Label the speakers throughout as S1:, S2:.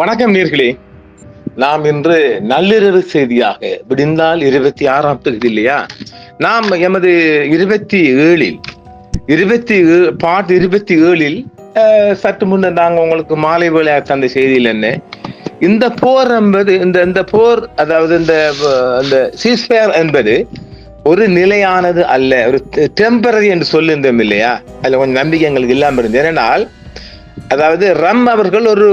S1: வணக்கம் நேர்களே. நாம் இன்று நள்ளிரவு செய்தியாக விடிந்தால் 26ஆம் தேதி இல்லையா, நாம் எமது 27 சற்று முன்னர் நாங்கள் உங்களுக்கு மாலை வேலை தந்த செய்தியில் என்ன, இந்த போர் என்பது இந்த போர், அதாவது இந்த சீஸ்ஃபயர் என்பது ஒரு நிலையானது அல்ல, ஒரு டெம்பரரி என்று சொல்லியிருந்தோம் இல்லையா. அதுல கொஞ்சம் நம்பிக்கை எங்களுக்கு இல்லாமல் இருந்தது. ஏனென்றால் அதாவது ரம் அவர்கள் ஒரு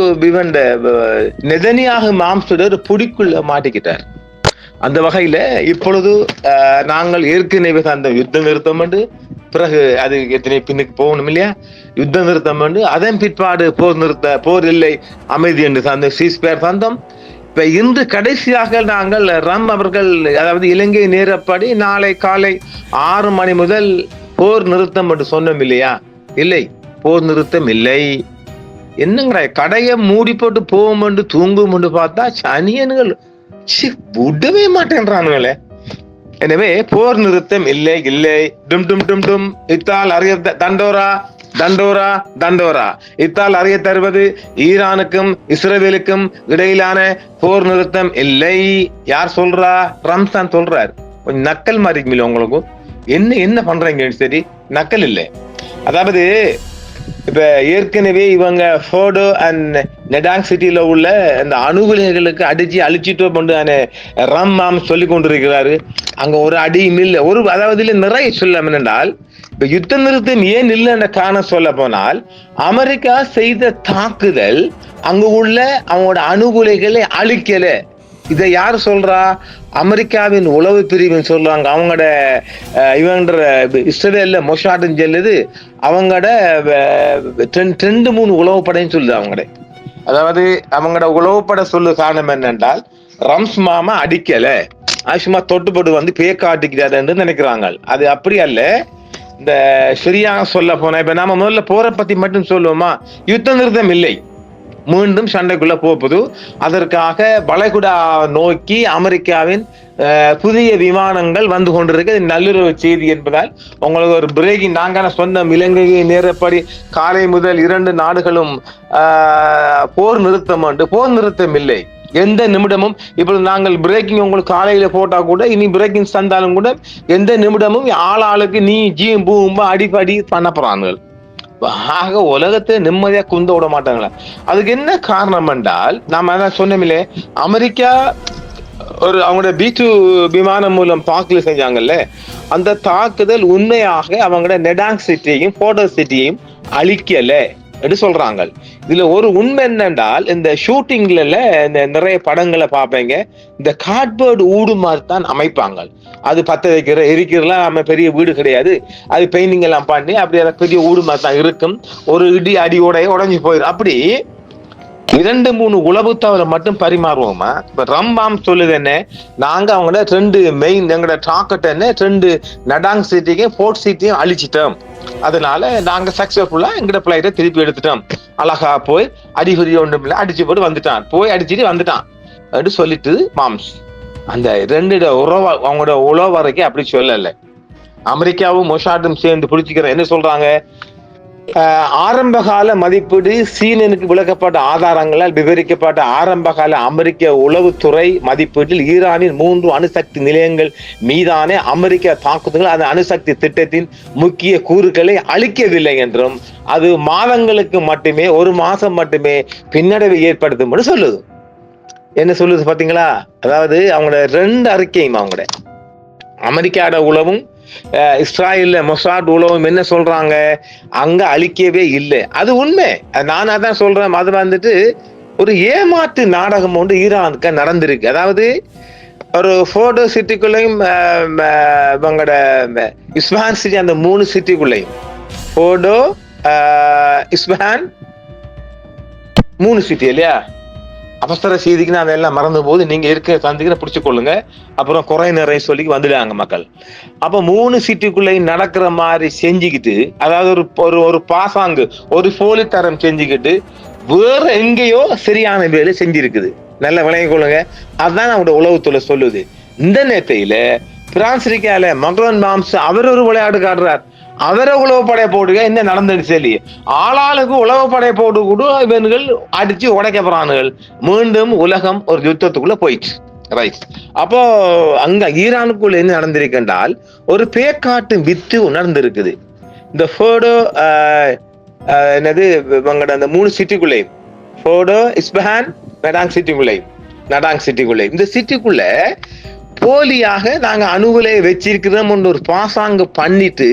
S1: நெதனியாக மாம்சுட ஒரு புடிக்குள்ள மாட்டிக்கிட்டார். அந்த வகையில இப்பொழுது நாங்கள் ஏற்கனவே அந்த யுத்த நிறுத்தம் என்று, பிறகு அது எத்தனை பின்னுக்கு போகணும் இல்லையா, யுத்த நிறுத்தம் என்று, அதன் பிற்பாடு போர் இல்லை அமைதி என்று தந்த சீஸ்பயர் தந்தோம். இப்ப இன்று கடைசியாக நாங்கள் ரம் அவர்கள், அதாவது இலங்கை நேரப்படி நாளை காலை 6 மணி முதல் போர் நிறுத்தம் என்று சொன்னோம் இல்லையா. இல்லை, போர் நிறுத்தம் இல்லை. என்னங்கிற கடையை மூடி போட்டு போவோம் என்று தூங்கும் என்று பார்த்தா சனியன்கள் விடவே மாட்டேன்றானுங்களே. எனவே போர் நிறுத்தம் இல்லை இல்லை. டும் டும் டும் டும் இத்தால் அறிய தண்டோரா தண்டோரா தண்டோரா. இத்தால் அறிய தருவது ஈரானுக்கும் இஸ்ரேலுக்கும் இடையிலான போர் நிறுத்தம் இல்லை. யார் சொல்றா? ரம்சான் சொல்றார். கொஞ்சம் நக்கல் மாதிரி உங்களுக்கு என்ன பண்றீங்க? சரி, நக்கல் இல்லை. அதாவது இப்ப ஏற்கனவே இவங்க ஃபோர்டோ அண்ட் நெடாங் சிட்டியில உள்ள இந்த அணுகுலைகளுக்கு அழிச்சிட்டோம் ரம் மாம் சொல்லி கொண்டிருக்கிறாரு. அங்க ஒரு அடியும் இல்லை, அதாவது நிறைய சொல்ல என்றால், இப்ப யுத்த நிறுத்தம் ஏன் இல்லை என்ற காரணம் சொல்ல போனால், அமெரிக்கா செய்த தாக்குதல் அங்கு உள்ள அவங்களோட அணுகுலைகளை அழிக்கல. இதை யார் சொல்றா? அமெரிக்காவின் உளவு பிரிவுன்னு சொல்றாங்க. அவங்களோட இவன்ற இஸ்ரேல்ல மொசாட்னு சொல்லுது, அவங்களோட 2-3 உளவுப்படைன்னு சொல்லுது. அதாவது அவங்களோட உளவுப்படை சொல்லு காரணம் என்னென்றால், ரம்ஸ் மாமா அடிக்கல, சும்மா தொட்டுப்பட்டு வந்து பேக்காட்டிக்கிறாருன்னு நினைக்கிறாங்க. அது அப்படி அல்ல. இந்த சரியாக சொல்ல போனா, இப்ப நாம முதல்ல போரை பத்தி மட்டும் சொல்லுவோமா, யுத்த நிறுத்தம் இல்லை, மீண்டும் சண்டைக்குள்ள போகுது. அதற்காக வளைகுடா நோக்கி அமெரிக்காவின் புதிய விமானங்கள் வந்து கொண்டிருக்கு. நள்ளிரவு செய்தி என்பதால் உங்களுக்கு ஒரு பிரேக்கிங். நாங்கள் சொன்ன இலங்கை நேரப்படி காலை முதல் 2 நாடுகளும் போர் நிறுத்தம் இல்லை. எந்த நிமிடமும் இப்பொழுது நாங்கள் பிரேக்கிங் உங்களுக்கு காலையில போட்டா கூட, இனி பிரேக்கிங் தந்தாலும் கூட எந்த நிமிடமும் ஆளாளுக்கு நீ ஜீம் பூம்பா அடிப்படி பண்ண போறாங்க. ஆக உலகத்தை நிம்மதியா குந்த விட மாட்டாங்களா. அதுக்கு என்ன காரணம் என்றால், நாம அதான் சொன்னோமில்லே, அமெரிக்கா அவங்களோட B-2 விமானம் மூலம் தாக்குதல் செஞ்சாங்கல்ல, அந்த தாக்குதல் உண்மையாக அவங்களோட நெடாங் சிட்டியையும் ஃபோர்டோ சிட்டியையும் அழிக்கல என்று சொல்றாங்க. இதுல ஒரு உண்மை என்னென்றால், இந்த ஷூட்டிங்ல இந்த நிறைய படங்களை பார்ப்பீங்க, இந்த கார்ட்போர்டு ஊடு மாதிரி தான் அமைப்பாங்க. அது எரிக்கிறதுலாம் நம்ம பெரிய வீடு கிடையாது, அது பெயிண்டிங் எல்லாம் பண்ணி அப்படி பெரிய ஊடு மாதிரி தான் இருக்கும். ஒரு இடி அடியோட உடஞ்சி போயிடும். அப்படி 2-3 உளவு தவறை மட்டும் பரிமாறுவோமா. இப்ப ரம்பாம் சொல்லுது என்ன, நாங்க அவங்களோட 2 மெயின் எங்களோட டார்கெட் என்ன, 2 நடாங் சிட்டியும் ஃபோர்ட் சிட்டியும் அழிச்சிட்டோம். அதனால நாங்க சக்சஸ்ஃபுல்லா எங்கட பிளைட்டை திருப்பி எடுத்துட்டோம். அழகா போய் அடிபடி ஒன்றும் இல்லை, அடிச்சு போட்டு வந்துட்டான், போய் அடிச்சுட்டு வந்துட்டான் அப்படின்னு சொல்லிட்டு மாம்ஸ். அந்த 2 உறவு அவங்களோட உழவு வரைக்கும் அப்படி சொல்லல. அமெரிக்காவும் மொசாடும் சேர்ந்து பிடிச்சிக்கிற என்ன சொல்றாங்க, ஆரம்பகால மதிப்பீடு சீனனுக்கு விளக்கப்பட்ட ஆதாரங்களால் விவரிக்கப்பட்ட ஆரம்பகால அமெரிக்க உளவுத்துறை மதிப்பீட்டில் ஈரானின் 3 அணுசக்தி நிலையங்கள் மீதான அமெரிக்க தாக்குதல்கள் அந்த அணுசக்தி திட்டத்தின் முக்கிய கூறுகளை அளிக்கவில்லை என்றும், அது மாதங்களுக்கு மட்டுமே, 1 மாசம் மட்டுமே பின்னடைவை ஏற்படுத்தும் என்று சொல்லுது. என்ன சொல்லுது பாத்தீங்களா? அதாவது அவங்களோட 2 அறிக்கையும், அவங்களோட அமெரிக்காவோட உளவும் இஸ்ராயல்ல மொசாட் உளவும் என்ன சொல்றாங்க, அங்க அழிக்கவே இல்லை. அது உண்மை, நான் அதான் சொல்றேன். அது ஒரு ஏமாற்று நாடகம் ஒன்று ஈரானுக்கு நடந்திருக்கு. அதாவது ஒரு ஃபோர்டோ சிட்டிக்குள்ளையும் இவங்களோட இஸ்பான் சிட்டி, அந்த 3 சிட்டிக்குள்ளையும், ஃபோர்டோ இஸ்பான் 3 சிட்டி இல்லையா. அவசர செய்திக்கு நான் அதெல்லாம் மறந்து போது, நீங்க இருக்க சந்திக்கிற பிடிச்சு கொள்ளுங்க, அப்புறம் குறை நிறைய சொல்லி வந்துடுவாங்க மக்கள். அப்ப 3 சிட்டிக்குள்ளையும் நடக்கிற மாதிரி செஞ்சுக்கிட்டு, அதாவது ஒரு பாசாங்கு, ஒரு போலித்தரம் செஞ்சுக்கிட்டு வேற எங்கேயோ சரியான வேலை செஞ்சிருக்குது. நல்ல விளங்கி கொள்ளுங்க. அதுதான் அவங்களோட உளவுத்துறை சொல்லுது. இந்த நேரத்தையில பிரான்சிரிக்கால மக்ரோன் மாம்ஸ் அவர் ஒரு விளையாடு காட்டுறார். அவரை உளவுப்படை போடுக என்ன நடந்துச்சு சொல்லி ஆளாளுக்கு உளவுப்படை போட்டு கூட இவர்கள் அடிச்சு உடைக்க போறானுகள். மீண்டும் உலகம் ஒரு யுத்தத்துக்குள்ள போயிடுச்சு. ரைட். அப்போ அங்க ஈரானுக்குள்ள என்ன நடந்திருக்கின்றால் ஒரு பேக்காட்டு வித்து நடந்திருக்குது. இந்த ஃபோடோ என்னது இவங்கட அந்த 3 சிட்டிக்குள்ளேயும் ஃபோடோ, இஸ்பஹான், நடாங் சிட்டிக்குள்ளே இந்த சிட்டிக்குள்ள போலியாக நாங்க அணுகுலை வச்சிருக்கிறோம் ஒரு பாசாங்க பண்ணிட்டு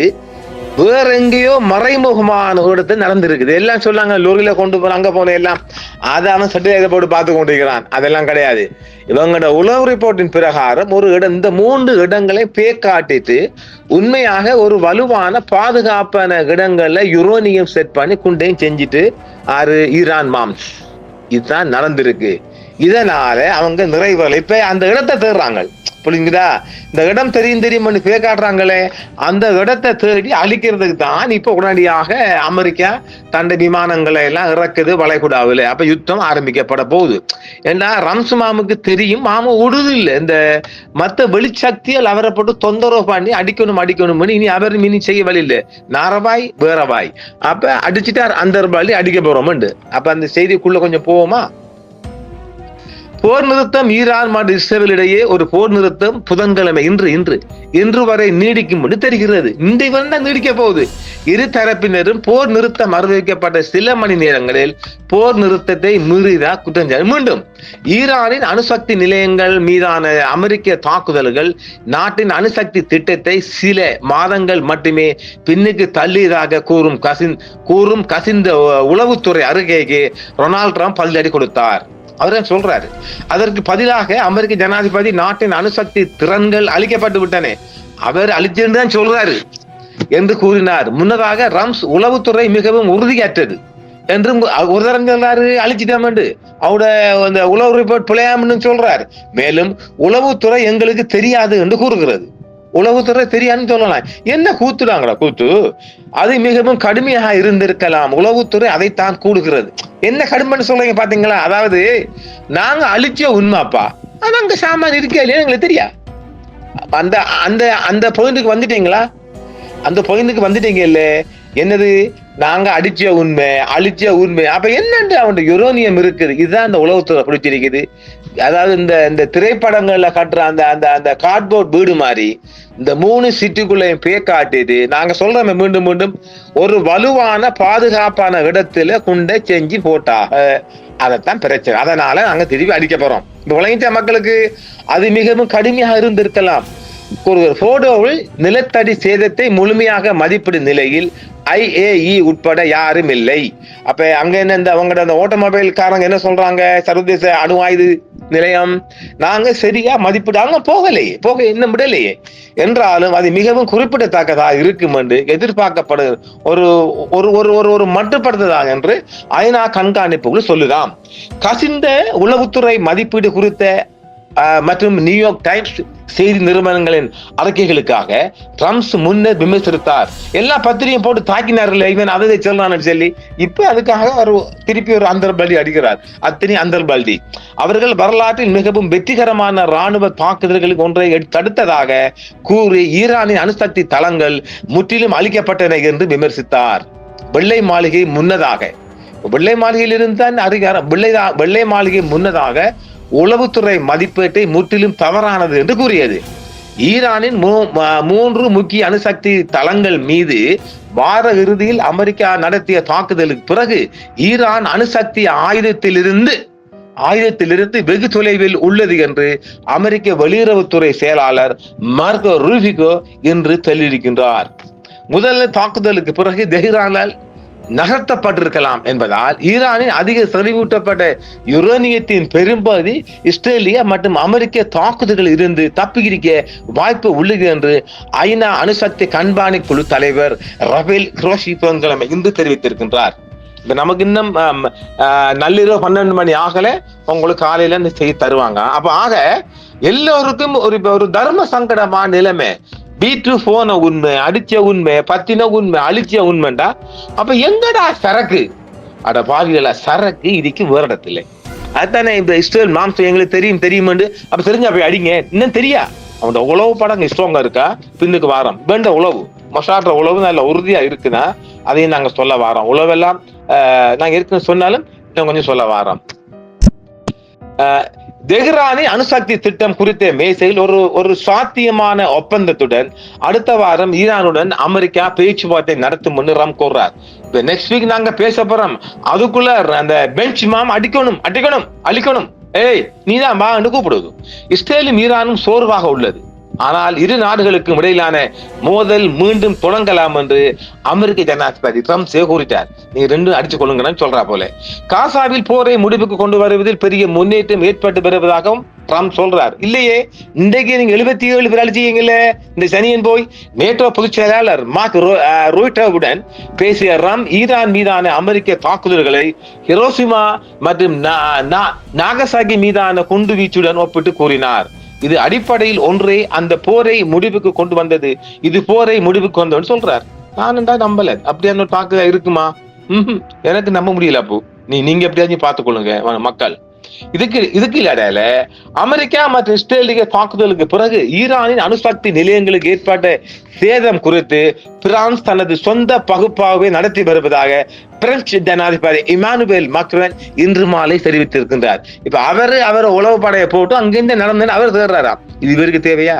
S1: வேற எங்கேயோ மறைமுகமான இடத்தை நடந்திருக்குது. எல்லாம் சொல்லாங்க லோரியில கொண்டு போற அங்க போன எல்லாம் அதை அவன் சர்டிபிகேட் போட்டு பார்த்து கொண்டிருக்கிறான். அதெல்லாம் கிடையாது. இவங்களோட உளவு ரிப்போர்ட்டின் பிரகாரம் ஒரு இடம், இந்த 3 இடங்களை பேக்காட்டிட்டு உண்மையாக ஒரு வலுவான பாதுகாப்பான இடங்கள்ல யுரோனியம் செட் பண்ணி குண்டையும் செஞ்சுட்டு ஈரான் மாம்ஸ் இதுதான் நடந்திருக்கு. இதனால அவங்க நிறைவேறல. இப்ப அந்த இடத்தை தேடுறாங்க. புரியுங்களா? இந்த இடம் தெரியும் பேக்காட்டுறாங்களே அந்த இடத்தை தேடி அழிக்கிறதுக்கு தான் இப்ப உடனடியாக அமெரிக்கா தண்டை விமானங்களை எல்லாம் இறக்குது வளைகுடாவில். அப்ப யுத்தம் ஆரம்பிக்கப்பட போகுது. ஏன்னா ரம்ஸ்மாமுக்கு தெரியும் மாமு விடுது இல்லை. இந்த மத்த வெளிச்சக்தியால் அவரை போட்டு தொந்தரவு பண்ணி அடிக்கணும் இனி அவர் இனி செய்ய வழி இல்லை. நாரவாய் வேறவாய். அப்ப அடிச்சுட்டார் அந்த வழி அடிக்க போறோம்ண்டு. அப்ப அந்த செய்திக்குள்ள கொஞ்சம் போவோமா? போர் நிறுத்தம் ஈரான் மற்றும் இஸ்ரேல் இடையே ஒரு போர் நிறுத்தம் புதன்கிழமை இன்று வரை நீடிக்கும் என்று தெரிகிறது. இந்த வருடம் நீடிக்க போகுது. இரு தரப்பினரும் போர் நிறுத்தம் அறிவிக்கப்பட்ட சில மணி நேரங்களில் போர் நிறுத்தத்தை மீறிதா குற்றஞ்சாட்டு. மீண்டும் ஈரானின் அணுசக்தி நிலையங்கள் மீதான அமெரிக்க தாக்குதல்கள் நாட்டின் அணுசக்தி திட்டத்தை சில மாதங்கள் மட்டுமே பின்னுக்கு தள்ளியதாக கூறும் கசிந்த உளவுத்துறை அறிக்கைக்கு டொனால்ட் ட்ரம்ப் பதிலடி கொடுத்தார். அவர் சொல்றாரு. அதற்கு பதிலாக அமெரிக்க ஜனாதிபதி நாட்டின் அணுசக்தி திறன்கள் அழிக்கப்பட்டு விட்டன, அவர் அழிச்சிருந்தான் சொல்றாரு என்று கூறினார். முன்னதாக ரம்ஸ் உளவுத்துறை மிகவும் உறுதியற்றது என்று ஒரு தரம் சொல்றாரு, அழிச்சிட்டோம் என்று. அவரோட உளவு ரிப்போர்ட் பிழையாமன்னு சொல்றாரு. மேலும் உளவுத்துறை எங்களுக்கு தெரியாது என்று கூறுகிறது. உளவுத்துறை தெரியாதுன்னு சொல்லலாம். என்ன கூத்துடாங்களா கூத்து? அது மிகவும் கடுமையாக இருந்திருக்கலாம். உளவுத்துறை அதைத்தான் கூடுகிறது. என்ன கடுமைன்னு சொல்றீங்க பாத்தீங்களா? அதாவது நாங்க அழிச்ச உண்மைப்பா, ஆனா அங்க சாமான் இருக்கே இல்லையா எங்களுக்கு தெரியா. அந்த அந்த அந்த பாயிண்ட்டுக்கு வந்துட்டீங்களா? அந்த பாயிண்ட்டுக்கு வந்துட்டீங்க இல்ல? என்னது நாங்க அழிச்ச உண்மை. அப்ப என்னண்டு அவன் யுரோனியம் இருக்குது. இதுதான் அந்த உளவுத்துறை பிடிச்சிருக்குது. அதாவது இந்த திரைப்படங்கள்ல கட்டுற அந்த அந்த அந்த கார்ட்போர்ட் வீடு மாதிரி இந்த 3 சிட்டிக்குள்ளையும் பேக்காட்டிட்டு நாங்க சொல்றோம் மீண்டும் ஒரு வலுவான பாதுகாப்பான இடத்துல குண்டை செஞ்சு போட்டாக. அதைத்தான் பிரச்சனை. அதனால நாங்க திருப்பி அடிக்க போறோம். இந்த உலகிட்ட மக்களுக்கு அது மிகவும் கடுமையாக இருந்திருக்கலாம். ஒரு போட்டோவில் நிலத்தடி சேதத்தை முழுமையாக மதிப்பிடும் நிலையில் IAE உட்பட யாரும் இல்லை. அப்ப அங்க என்ன இந்த அவங்க அந்த ஆட்டோமொபைல் காரங்க என்ன சொல்றாங்க? சர்வதேச அணு ஆயுத நிலையம் நாங்க சரியா மதிப்பிடாங்க போக இன்னும் விடலையே என்றாலும் அது மிகவும் குறிப்பிடத்தக்கதா இருக்கும் என்று எதிர்பார்க்கப்படு ஒரு ஒரு ஒரு ஒரு மட்டுப்படுத்ததாக என்று ஐநா கண்காணிப்புகள் சொல்லுதாம். கசிந்த உளவுத்துறை மதிப்பீடு குறித்த மற்றும் நியூயார்க் டைம்ஸ் செய்தி நிறுவனங்களின் அறிக்கைகளுக்காக ட்ரம்ப் முன்னர் விமர்சித்தார். எல்லா பத்திரிகையும் போட்டு தாக்கினார்கள். இவன் அதை சொல்றான்னு சொல்லி இப்ப அதுக்காக திருப்பி ஒரு அந்தர்பல்டி அடிக்கிறார். அத்தனை அந்தர்பல்டி. அவர்கள் வரலாற்றில் மிகவும் வெற்றிகரமான ராணுவ தாக்குதல்களுக்கு ஒன்றை தடுத்ததாக கூறி ஈரானின் அணுசக்தி தளங்கள் முற்றிலும் அழிக்கப்பட்டன என்று விமர்சித்தார். வெள்ளை மாளிகை மாளிகையில் இருந்தான் அதிகாரம். வெள்ளை மாளிகை முன்னதாக உளவுத்துறை மதிப்பீட்டை முற்றிலும் தவறானது என்று கூறியது. ஈரானின் 3 முக்கிய அணுசக்தி தளங்கள் மீது வார இறுதியில் அமெரிக்கா நடத்திய தாக்குதலுக்கு பிறகு ஈரான் அணுசக்தி ஆயுதத்திலிருந்து வெகு தொலைவில் உள்ளது என்று அமெரிக்க வெளியுறவுத்துறை செயலாளர் மார்கோ ரூபிகோ இன்று தெரிவிக்கின்றார். முதல் தாக்குதலுக்கு பிறகு தெஹ்ரானால் நகர்த்தப்பட்டிருக்கலாம் என்பதால் ஈரானின் அதிக செறிவூட்டப்பட்ட யுரேனியத்தின் பெரும்பகுதி இஸ்ரேலிய மற்றும் அமெரிக்க தாக்குதல்கள் இருந்து தப்பியிருக்க வாய்ப்பு உள்ளது என்று ஐநா அணுசக்தி கண்காணி குழு தலைவர் ரபேல் குரோஷி புதன்கிழமை இன்று தெரிவித்திருக்கின்றார். இப்ப நமக்கு இன்னும் நள்ளிரவு 12 மணி ஆகல உங்களுக்கு காலையில இந்த செய்தி தருவாங்க. அப்ப ஆக எல்லோருக்கும் ஒரு தர்ம சங்கடமான நிலைமை. பீட்டு போன உண்மை, அடிச்ச உண்மை, பத்தின உண்மை, அழிச்ச உண்மைண்டா அப்ப எங்கடா சரக்கு? அட பாவிகளா, சரக்கு இதுக்கு வேற இடத்துல. அதுதானே இந்த இஸ்ரேல் மாம்சம் எங்களுக்கு தெரியும் அப்ப தெரிஞ்சா போய் அடிங்க. இன்னும் தெரியா அவனோட உளவு படம் ஸ்ட்ராங்கா இருக்கா? பின்னுக்கு வாரம் வேண்ட உளவு மொசாட்ற உளவு நல்ல உறுதியா இருக்குன்னா அதையும் நாங்க சொல்ல வாரோம். உளவெல்லாம் நாங்க இருக்குன்னு சொன்னாலும் இன்னும் கொஞ்சம் சொல்ல வாரோம். தெஹ்ரானி அணுசக்தி திட்டம் குறித்த மேசையில் ஒரு சாத்தியமான ஒப்பந்தத்துடன் அடுத்த வாரம் ஈரானுடன் அமெரிக்கா பேச்சுவார்த்தை நடத்தும் ட்ரம்ப் கூறார். இப்ப நெக்ஸ்ட் வீக் நாங்க பேச போறோம், அதுக்குள்ள அந்த பெஞ்ச் மாம் அழிக்கணும் ஏய் நீதான் வான்னு கூப்பிடுவது. இஸ்ரேலும் ஈரானும் சோர்வாக உள்ளது. ஆனால் இரு நாடுகளுக்கும் இடையிலான மோதல் மீண்டும் தொடங்கலாம் என்று அமெரிக்க ஜனாதிபதி ட்ரம்ப் கூறிட்டார். நீங்க ரெண்டும் அடிச்சு கொள்ளுங்கன்னு சொல்றா போல. காசாவில் போரை முடிவுக்கு கொண்டு வருவதில் பெரிய முன்னேற்றம் ஏற்பட்டு வருவதாகவும் ட்ரம்ப் சொல்றார். இல்லையே, இன்றைக்கு நீங்க 77 பேர் அழிச்சீங்கல்ல இந்த சனியன் போய். நேட்டோ பொதுச் செயலாளர் மார்க் ரூட்டவுடன் பேசிய ட்ரம்ப் ஈரான் மீதான அமெரிக்க தாக்குதல்களை ஹிரோஷிமா மற்றும் நாகசாகி மீதான குண்டு வீச்சுடன் ஒப்பிட்டு கூறினார். இது அடிப்படையில் ஒன்றே அந்த போரை முடிவுக்கு கொண்டு வந்தது. இது போரை முடிவுக்கு வந்தோன்னு சொல்றார். நான் தான் நம்பல. அப்படியான தாக்குதல் இருக்குமா? எனக்கு நம்ப முடியல. அப்போ நீங்க எப்படியாச்சும் பார்த்துக்கொள்ளுங்க மக்கள். இதுக்கு இடையில அமெரிக்கா மற்றும் இஸ்ரேலிய தாக்குதலுக்கு பிறகு ஈரானின் அணுசக்தி நிலையங்களுக்கு ஏற்பட்ட சேதம் குறித்து பிரான்ஸ் தனது சொந்த பகுப்பாய்வை நடத்தி வருவதாக பிரெஞ்சு ஜனாதிபதி இமானுவேல் மாக்ரான் இன்று மாலை தெரிவித்திருக்கின்றார். இப்ப அவர் உளவு படையை போட்டு அங்கிருந்து நடந்தேன்னு அவர் தேர்றாராம். இது இவருக்கு தேவையா?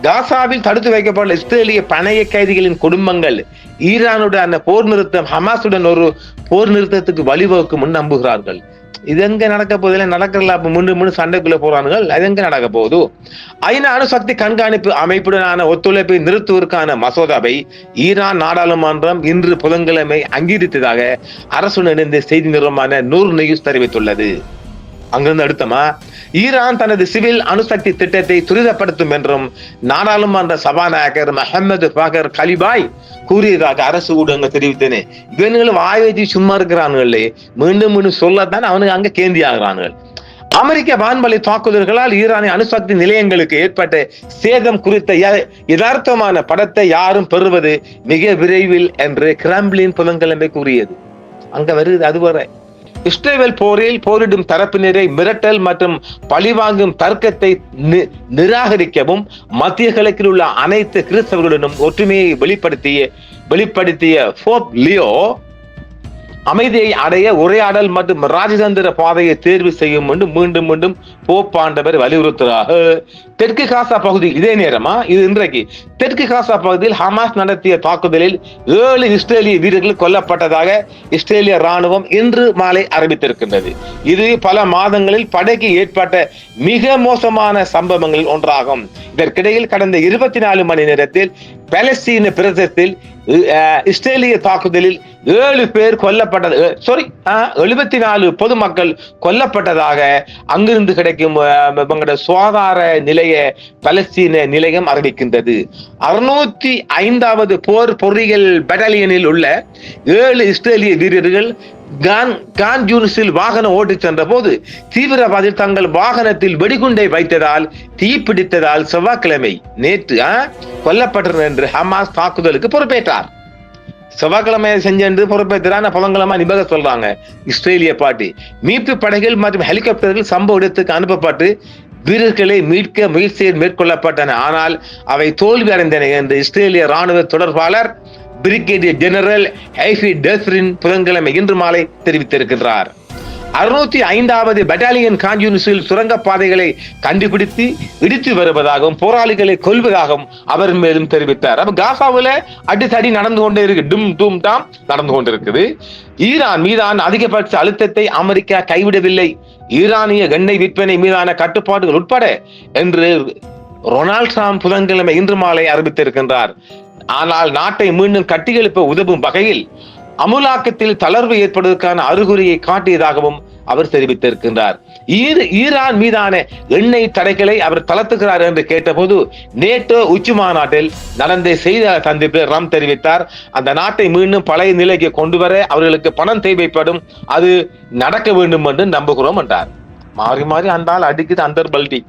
S1: காசாவில் தடுத்து வைக்கப்பட்ட இஸ்ரேலிய பணைய கைதிகளின் குடும்பங்கள் ஈரானுடன் போர் நிறுத்தம் ஹமாசுடன் ஒரு போர் நிறுத்தத்துக்கு வழிவகுக்கும் நம்புகிறார்கள். இது எங்க நடக்க போதில்லை, நடக்கல. அப்ப மீண்டும் சண்டைக்குள்ள போறானுங்கள். அது எங்க நடக்க போகுது? ஐநா அணுசக்தி கண்காணிப்பு அமைப்புடனான ஒத்துழைப்பை நிறுத்துவதற்கான மசோதாவை ஈரான் நாடாளுமன்றம் இன்று புதன்கிழமை அங்கீகரித்ததாக அரசுடன் இணைந்த செய்தி நிறுவனமான நூர் நியூஸ் தெரிவித்துள்ளது. அங்கிருந்து அடுத்தமா, ஈரான் தனது சிவில் அணுசக்தி திட்டத்தை துரிதப்படுத்தும் என்றும் நாடாளுமன்ற சபாநாயகர் முஹம்மது பாகர் கலிபாய் கூறியதாக அரசு ஊடகங்கள் தெரிவித்தன. இவனுங்களும் வாய் வச்சு சும்மா இருக்கிறானுங்களே, மீண்டும் சொல்லத்தான் அவனுக்கு அங்க கேந்தி ஆகிறானுங்கள். அமெரிக்க வான்வழி தாக்குதல்களால் ஈரானின் அணுசக்தி நிலையங்களுக்கு ஏற்பட்ட சேதம் குறித்த யதார்த்தமான படத்தை யாரும் பெறுவது மிக விரைவில் என்று கிரெம்ளின் புதன்கிழமை கூறியது. அங்க வருது அதுவரை. இஸ்ரேல் போரில் போரிடும் தரப்பினரை மிரட்டல் மற்றும் பழிவாங்கும் தர்க்கத்தை நிராகரிக்கவும் மத்திய கிழக்கில் உள்ள அனைத்து கிறிஸ்தவர்களுடனும் ஒற்றுமையை வெளிப்படுத்திய போப் லியோ அமைதியை அடைய உரையாடல் மற்றும் ராஜதந்திர பாதையை தேர்வு செய்யும் என்று மீண்டும் போப்பாண்டவர் வலியுறுத்துகிறார். தெற்கு காசா பகுதியில் இதே நேரமா இது இன்றைக்கு தெற்கு காசா பகுதியில் ஹமாஸ் நடத்திய தாக்குதலில் 7 இஸ்ரேலிய வீரர்கள் கொல்லப்பட்டதாக இஸ்ரேலிய ராணுவம் இன்று மாலை அறிவித்திருக்கின்றது. இது பல மாதங்களில் படைக்கு ஏற்பட்ட மிக மோசமான சம்பவங்களில் ஒன்றாகும். இதற்கிடையில் கடந்த 24 மணி நேரத்தில் பாலஸ்தீன பிரதேசத்தில் இஸ்ரேலிய தாக்குதலில் 7 பேர் கொல்லப்பட்டது 74 பொதுமக்கள் கொல்லப்பட்டதாக அங்கிருந்து கிடைக்கும் சுகாதார நிலைய பலஸ்தீன நிலையம் அறிவிக்கின்றது. 605வது போர் பொறியியல் பட்டாலியனில் உள்ள 7 இஸ்ரேலிய வீரர்கள் கான் யூனிஸில் வாகனம் ஓட்டி சென்ற போது தீவிரவாதிகள் தங்கள் வாகனத்தில் வெடிகுண்டை வைத்ததால் தீப்பிடித்ததால் செவ்வாய்க்கிழமை நேற்று கொல்லப்பட்டனர் என்று ஹமாஸ் தாக்குதலுக்கு பொறுப்பேற்றார். செவ்வாய்க்கிழமை செஞ்சு பொறுப்பேற்றான புதன்கிழமை நிபக சொல்றாங்க இஸ்ரேலிய பார்ட்டி. மீட்பு படைகள் மற்றும் ஹெலிகாப்டர்கள் சம்பவ இடத்துக்கு அனுப்பப்பட்டு வீரர்களை மீட்க முயற்சியில் மேற்கொள்ளப்பட்டன. ஆனால் அவை தோல்வி அடைந்தன என்று இஸ்ரேலிய ராணுவ தொடர்பாளர் பிரிகேடியர் ஜெனரல் ஹைஃபி டெஸ்ரின் புதன்கிழமை இன்று மாலை தெரிவித்திருக்கின்றார். 605வது பட்டாலியன் கான் யூனிஸில் சுரங்கப்பாதைகளை கண்டுபிடித்து இடித்து வருவதாகவும் போராளிகளை கொல்வதாகவும் அவர் மேலும் தெரிவித்தார். அப்ப காசாவில் அடித்தடி நடந்து கொண்டே இருக்கு, டும் டாம் நடந்து கொண்டிருக்குது. ஈரான் மீதான அதிகபட்ச அழுத்தத்தை அமெரிக்கா கைவிடவில்லை. ஈரானிய எண்ணெய் விற்பனை மீதான கட்டுப்பாடுகள் உட்பட என்று ரொனால்ட் ட்ரம்ப் புதன்கிழமை இன்று மாலை அறிவித்திருக்கின்றார். ஆனால் நாட்டை மீண்டும் கட்டியெழுப்ப உதவும் வகையில் அமுலாக்கத்தில் தளர்வு ஏற்படுவதற்கான அறிகுறியை காட்டியதாகவும் அவர் தெரிவித்திருக்கின்றார். ஈரான் மீதான எண்ணெய் தடைகளை அவர் தளர்த்துகிறார் என்று கேட்டபோது நேட்டோ உச்சி மாநாட்டில் நடந்த செய்தியாளர் சந்திப்பில் ட்ரம்ப் தெரிவித்தார், அந்த நாட்டை மீண்டும் பழைய நிலைக்கு கொண்டு வர அவர்களுக்கு பணம் தேவைப்படும், அது நடக்க வேண்டும் என்று நம்புகிறோம் என்றார். மாறி மாறி அந்தால் அடிக்குது அந்த பல்டி.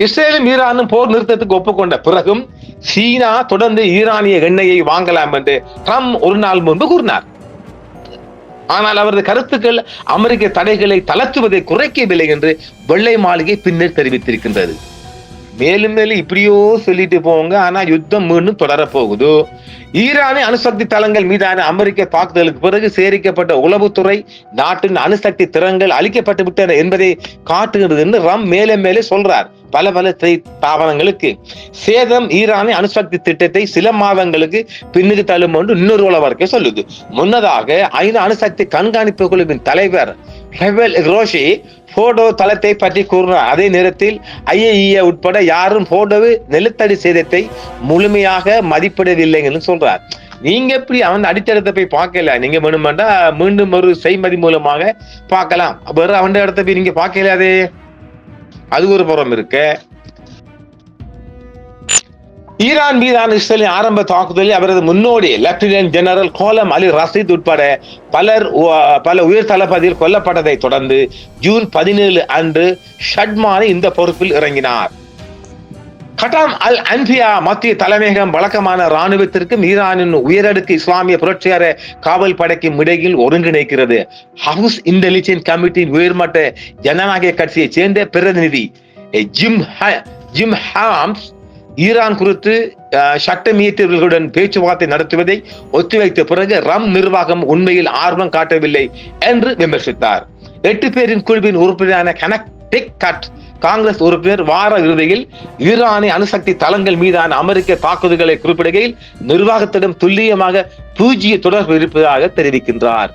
S1: இஸ்ரேலும் ஈரானும் போர் நிறுத்தத்துக்கு ஒப்புக்கொண்ட பிறகும் சீனா தொடர்ந்து ஈரானிய எண்ணெயை வாங்கலாம் என்று ட்ரம்ப் ஒரு நாள் முன்பு கூறினார். ஆனால் அவரது கருத்துக்கள் அமெரிக்க தடைகளை தளர்த்துவதை குறைக்கவில்லை என்று வெள்ளை மாளிகை பின்னர் தெரிவித்திருக்கின்றது. மேலும் இப்படியோ சொல்லிட்டு போங்க, ஆனா யுத்தம் மீண்டும் தொடர போகுது. ஈரானிய அணுசக்தி தளங்கள் மீதான அமெரிக்க தாக்குதலுக்கு பிறகு சேரிக்கப்பட்ட உளவுத்துறை நாட்டின் அணுசக்தி திறன்கள் அளிக்கப்பட்டு விட்டன என்பதை காட்டுகிறது என்று மேலே மேலே சொல்றார். பல தாவரங்களுக்கு சேதம் ஈரானிய அணுசக்தி திட்டத்தை சில மாதங்களுக்கு பின்னுக்கு தள்ளும் என்று இன்னொரு உளவறிக்கை சொல்லுது. முன்னதாக ஐநா அணுசக்தி கண்காணிப்பு குழுவின் தலைவர் ரோஷி போடோ தளத்தை பற்றி கூறினார். அதே நேரத்தில் IAEA உட்பட யாரும் போடோ நிலத்தடி சேதத்தை முழுமையாக மதிப்பிடவில்லை என்று சொல்றார். நீங்க எப்படி அவன் அடித்தடத்தை போய் பார்க்கல, நீங்க வேணுமெண்டா மீண்டும் ஒரு செய்மதி மூலமாக பார்க்கலாம். வேற அவன் இடத்தை போய் நீங்க பார்க்கலாதே, அது ஒரு புறம் இருக்கு. ஈரான் மீதான இஸ்ரேலின் ஆரம்ப தாக்குதலில் அவரது முன்னோடி லெப்டினன்ட் ஜெனரல் கோலம் அலி ரஷீத் உட்பட பல உயர் தளபதிகள் கொல்லப்பட்டதை தொடர்ந்து ஜூன் 17 அன்று ஷட்மானி இந்த பொறுப்பில் இறங்கினார். கட்டாம் அல் அன்பியா மத்திய தலைமையகம் வழக்கமான இராணுவத்திற்கும் ஈரானின் உயரடுக்கு இஸ்லாமிய புரட்சிகர காவல் படைக்கும் இடையில் ஒருங்கிணைக்கிறது. ஹவுஸ் இன்டெலிஜென்ஸ் கமிட்டியின் உயர்மட்ட ஜனநாயக கட்சியை சேர்ந்த பிரதிநிதி ஜிம் ஹாம்ஸ் ஈரான் குறித்து சட்டமியற்றவர்களுடன் பேச்சுவார்த்தை நடத்துவதை ஒத்திவைத்த பிறகு நிர்வாகம் உண்மையில் ஆர்வம் காட்டவில்லை என்று விமர்சித்தார். 8 பேரின் குழுவின் உறுப்பினரான காங்கிரஸ் உறுப்பினர் வார இறுதியில் ஈரானிய அணுசக்தி தளங்கள் மீதான அமெரிக்க தாக்குதல்களை குறிப்பிடுகையில் நிர்வாகத்திடம் துல்லியமாக பூஜ்ஜிய தொடர்பு இருப்பதாக தெரிவிக்கின்றார்.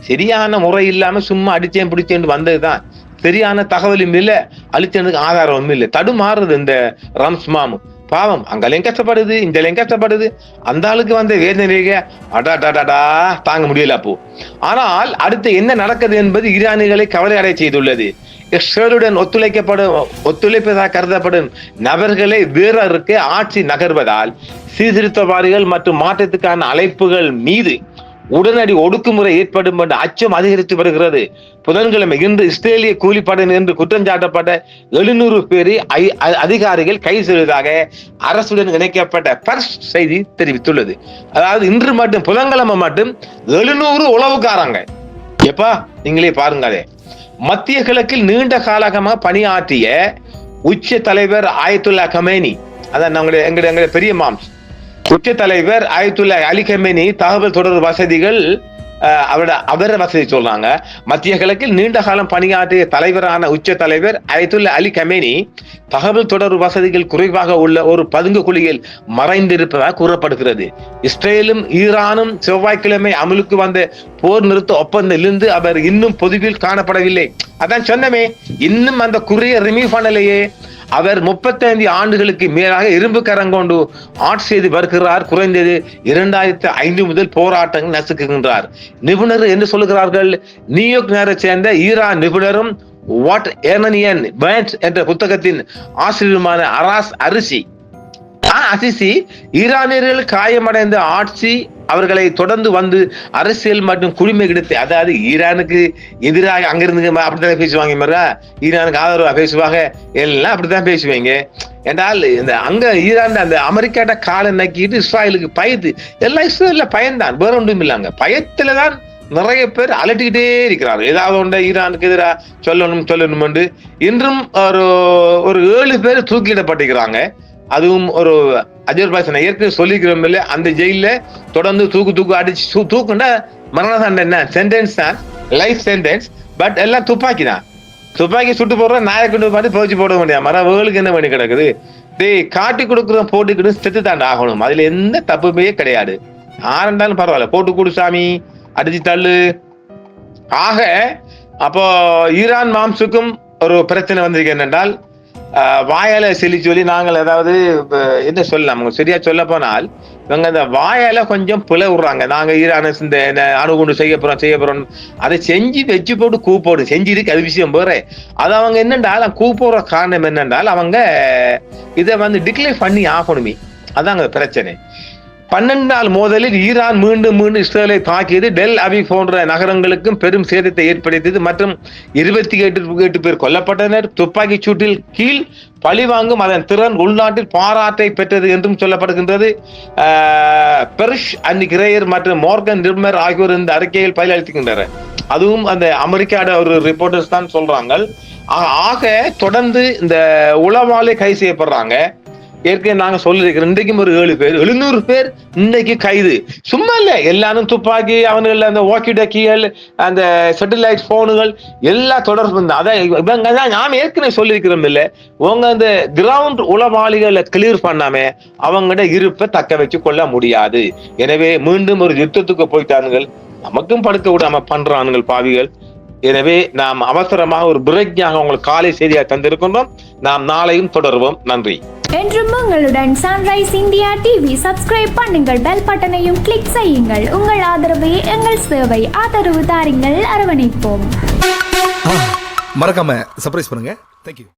S1: சரியான முறை இல்லாம சும்மா அடிச்சேன் பிடிச்சேன் வந்ததுதான், சரியான தகவலும் இல்லை, அழிச்சதுக்கு ஆதாரமும் இல்லை, தடுமாறுது இந்த ரம்ஸ்மாம். பாவம், அங்கலையும் கஷ்டப்படுது, இங்கலையும் கஷ்டப்படுது. அந்த ஆளுக்கு வந்த வேதனைக அடாடாடா தாங்க முடியல அப்போ. ஆனால் அடுத்து என்ன நடக்குது என்பது ஈரானிகளை கவலை அடைய செய்துள்ளது. இஸ்ரேலுடன் ஒத்துழைப்பதாக கருதப்படும் நபர்களை வீரருக்கு ஆட்சி நகர்வதால் சீர்திருத்தவாதிகள் மற்றும் மாற்றத்துக்கான அழைப்புகள் மீது உடனடி ஒடுக்குமுறை ஏற்படும் என்ற அச்சம் அதிகரித்து வருகிறது. புதன்கிழமை இன்று இஸ்ரேலிய கூலிப்படையினர் என்று குற்றம் சாட்டப்பட்ட 700 பேரை அதிகாரிகள் கைது செய்ததாக அரசுடன் இணைக்கப்பட்ட பர்ஸ் செய்தி தெரிவித்துள்ளது. அதாவது இன்று மட்டும் புதன்கிழமை மட்டும் 700 உளவுக்காரங்க. எப்பா நீங்களே பாருங்க. அதே மத்திய கிழக்கில் நீண்ட காலமாக பணியாற்றிய உச்ச தலைவர் ஆயத்துல்லா கமேனி, அதான் எங்களுடைய பெரிய மாம்ஸ் உச்ச தலைவர் ஆயத்துல்லா அலி கமேனி தகவல் தொடர்பு வசதிகள் அவர வசதி சொல்றாங்க. மத்திய கிழக்கில் நீண்ட காலம் பணியாற்றிய தலைவரான உச்ச தலைவர் ஆயத்துல்லா அலி கமேனி தகவல் தொடர்பு வசதிகள் குறைவாக உள்ள ஒரு பதுங்கு குழியில் மறைந்திருப்பதாக கூறப்படுகிறது. இஸ்ரேலும் ஈரானும் செவ்வாய்க்கிழமை அமலுக்கு வந்த போர் நிறுத்த ஒப்பந்தத்திலிருந்து அவர் இன்னும் பொதுவில் காணப்படவில்லை. அதான் சொன்னமே, இன்னும் அந்த குறிய ரிமூவ் பண்ணலையே. அவர் 35 ஆண்டுகளுக்கு மேலாக இரும்பு கரங்கொண்டு ஆட்சி செய்து வருகிறார். குறைந்தது 2005 முதல் போராட்டங்கள் நசுக்குகின்றார். நிபுணர் என்று சொல்லுகிறார்கள். நியூயார்க் நகரை சேர்ந்த ஈரான் நிபுணரும் வாட் ஏர்மனியன் என்ற புத்தகத்தின் ஆசிரியருமான அராஸ் அசிசி ஈரானியர்கள் காயமடைந்த ஆட்சி அவர்களை தொடர்ந்து வந்து அரசியல் மற்றும் குடிமை கிடைத்து, அதாவது ஈரானுக்கு எதிராக அங்கிருந்து அப்படித்தான் பேசுவாங்க, மாதிரி ஈரானுக்கு ஆதரவா பேசுவாங்க, எல்லாம் அப்படித்தான் பேசுவாங்க. என்றால் இந்த அங்க ஈரான் அந்த அமெரிக்காட்ட காலை நக்கிட்டு இஸ்ராயலுக்கு பயந்து, எல்லாம் இஸ்ரேல்ல பயன்தான், வேற ஒன்றும் இல்லைங்க. பயத்துலதான் நிறைய பேர் அலட்டிக்கிட்டே இருக்கிறார். ஏதாவது ஒன்றை ஈரானுக்கு எதிராக சொல்லணும் என்று. இன்றும் ஒரு 7 பேர் தூக்கிலிடப்பட்டிருக்கிறாங்க. அதுவும் ஒரு அஜர்பைஜான் ஏற்கனவே சொல்லிக்கிறோம் இல்ல, அந்த ஜெயில தொடர்ந்து தூக்கு அடிச்சு தூக்குண்டா மரண தண்டனை சென்டென்ஸ் தான், லைஃப் சென்டென்ஸ். பட் எல்லாம் துப்பாக்கி தான், துப்பாக்கி சுட்டு போடுற நாயக்கண்டு பார்த்து போச்சு போட முடியாது. மரவர்களுக்கு என்ன பண்ணி கிடக்குது, காட்டி கொடுக்குற போட்டுக்கிட்டு செத்து தாண்ட ஆகணும். அதுல எந்த தப்புமே கிடையாது. ஆரண்டாலும் பரவாயில்ல, போட்டு கொடு சாமி, அடிச்சு தள்ளு. ஆக அப்போ ஈரான் மாம்சுக்கும் ஒரு பிரச்சனை வந்திருக்கு. என்னென்றால் வாயால சொல்லி நாங்கள் அதாவது என்ன சொல்லலாம், சரியா சொல்ல போனால் இவங்க அந்த வாயால கொஞ்சம் பிள விடுறாங்க. நாங்க ஈரான இந்த அணுகுண்டு செய்ய போறோம் அதை செஞ்சு வச்சு போட்டு கூப்போடு செஞ்சிருக்கு, அது விஷயம் போற. அது அவங்க என்னென்றால் கூப்போற காரணம் என்னென்றால் அவங்க இதை வந்து டிக்ளேர் பண்ணி ஆகணுமே, அதாங்க பிரச்சனை. 12 நாள் மோதலில் ஈரான் மீண்டும் இஸ்ரேலை தாக்கியது. டெல் அவி போன்ற நகரங்களுக்கும் பெரும் சேதத்தை ஏற்படுத்தியது மற்றும் 28 பேர் கொல்லப்பட்டனர். துப்பாக்கி சூட்டில் கீழ் பழிவாங்கும் அதன் திறன் உள்நாட்டில் பாராட்டை பெற்றது என்றும் சொல்லப்படுகின்றது. பெர்ஷ் அண்ட் கிரேயர் மற்றும் மோர்கன் நிர்மர் ஆகியோர் இந்த அறிக்கையில் பயிலளிக்கின்றனர். அதுவும் அந்த அமெரிக்காவோட ஒரு ரிப்போர்ட்டர்ஸ் தான் சொல்றாங்க. ஆக தொடர்ந்து இந்த உளவாளி கைது செய்யப்படுறாங்க. ஏற்கனவே நாங்க சொல்லிருக்கிறோம், இன்றைக்கும் ஒரு 7 பேர் 700 பேர் இன்னைக்கு கைது. சும்மா இல்ல, எல்லாரும் துப்பாக்கி, அவனுகள் அந்த வாக்கி டாக்கிகள், அந்த சேட்டலைட் போனுகள் எல்லா தொடர்பு அதான் இவங்க தான் நாம் ஏற்கனவே சொல்லியிருக்கிறோம் இல்ல, உங்க அந்த கிரவுண்ட் உளவாளிகளை கிளியர் பண்ணாம அவங்கட இருப்பை தக்க வச்சு கொள்ள முடியாது. எனவே மீண்டும் ஒரு யுத்தத்துக்கு போயிட்டானுங்கள், நமக்கும் படுக்க விடாம பண்றானுங்கள் பாவிகள். எனவே நாம் அவசரமாக ஒரு பிரேக்ஞாக உங்களுக்கு காலை செய்தியாக தந்திருக்கின்றோம். நாம் நாளையும் தொடர்வோம். நன்றி.
S2: என்றும் உங்களுடன் சன்ரைஸ் இந்தியா டிவி. சப்ஸ்கிரைப் பண்ணுங்கள், பெல் பட்டனையும் கிளிக் செய்யுங்கள். உங்கள் ஆதரவே எங்கள் சேவை. ஆதரவு தாருங்கள், அரவணைப்போம்.
S3: மறக்காம சர்ப்ரைஸ் பண்ணுங்க. தேங்க்யூ.